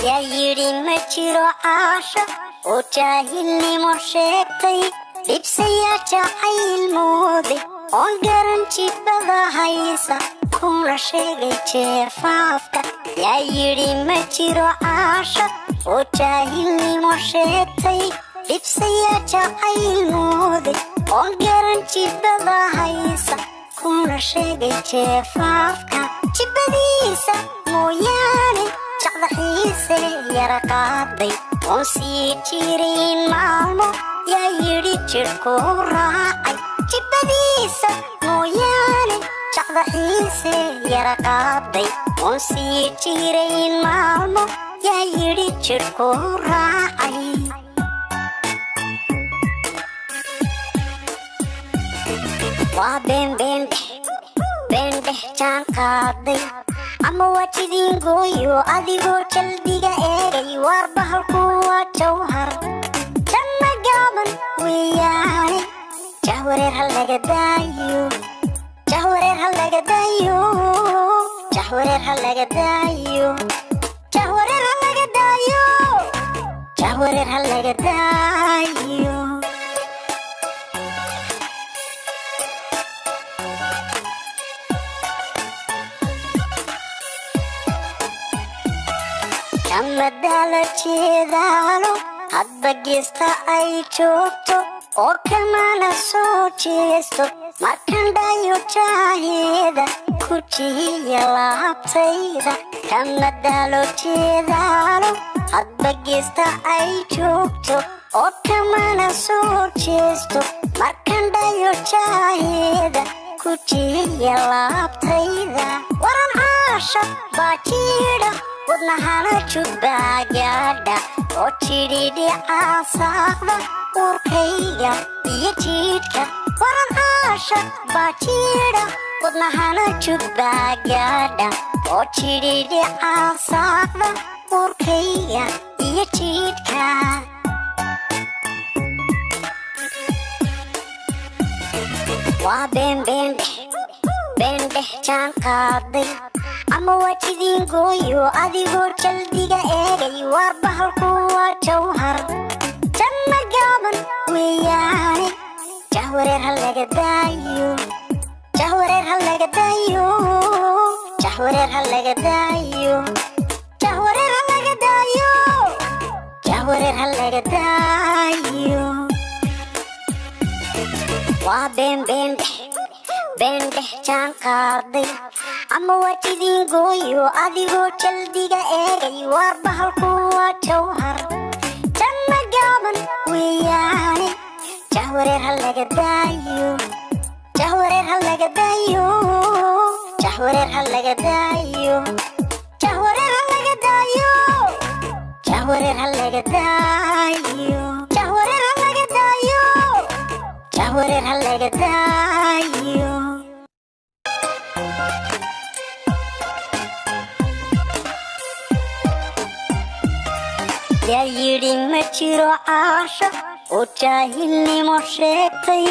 يا يري ما جرو عاشق وجاهلني مرشقتي لبسيا جعيل مودي ongaranchi bada haysa kuna sheegay jeefaafka yaa yidhi ma jiro caashaq oo jaahilnimo sheegtay dhibsaya jacayl moode ongaranchi bada haysa kuna sheegay jeefaafka jibadiisa mooyaane jacdaxiise yara qaaday oon sii jirin maalmo yaa yidhi jirhku raacay jibadiisa mooyaane jacdaxiise yara qaaday oon sii jirayn maalmo yaa yidhi jirhku raacay waa beendhex jaan qaaday ama waa jidiin gooyo adigoo jaldiga eegay waar bahalku waa jawhar janna gaaban weeyaane jahwareer ha laga daayo jahwareer ha laga daayo jahwareer ha laga daayo jahwareer ha laga daayo jahwareer ha laga daayo kamadaala jeedaalo hadba geesta ay joogto oo kamana soo jeesto markandhayo jaaheeda ku jihiya laabtayda kamadaalo jeedaalo hadba geesta ay joogto oo kamana soo jeesto markandhayo jaaheeda ku jihiya laabtayda waran caashaq baa jiidha wadnahana jubbaa gaadha oo jidhidhicaa saaqda uurkayga iyo jiidhka waran caashaq baa jiidha wadnahana jubbaa gaadha oo jidhidhicaa saaqda uurkayga iyo jiidhka waa beendhex jaan qaaday ama waa jidiin gooyo adigoo jaldiga eegay waar bahalku waa jawhar janna gaaban weeyaane jahwareer ha laga daayo jahwareer ha laga daayo jahwareer ha laga daayo jahwareer ha laga daayo jahwareer ha laga daayo waa beendhex jaan qaaday ama waa jidiin gooyo adigoo jaldiga eegay waar bahalku waa jawhar janna gaaban weeyaane jahwareer ha laga daayo jahwareer ha laga daayo jahwareer ha laga daayo jahwareer ha laga daayo jahwareer ha laga daayo jahwareer ha laga daayo jahwareer ha laga daayo yaa yidhi ma jiro caashaq oo jaahilnimo sheegtay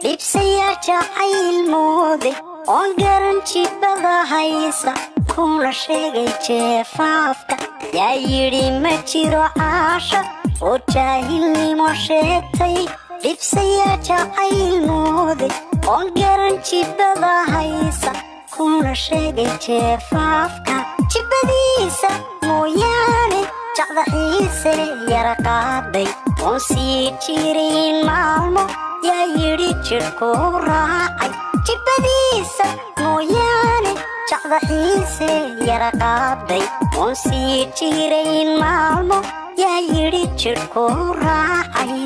dhibsaya jacayl moode oon garan jibada haysa kuna sheegay jeefaafka yaa yidhi ma jiro caashaq oo jaahilnimo sheegtay dhibsaya jacayl moode oon garan jibada haysa kuna sheegay jeefaafka jibadiisa mooyaane jacdaxiise yara qaaday oon sii jirayn maalmo yaa yidhi jirhku raacay jibadiisa mooyaane jacdaxiise yara qaaday oon sii jirayn maalmo yaa yidhi jirhku raacay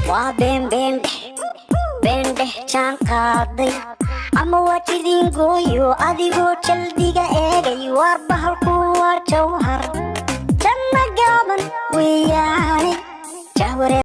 waa beendhex jaan qaaday ama waa jidiin gooyo adigoo jaldiga eegay waar bahalku waa jawhar janna gaaban weeyaane jahwareer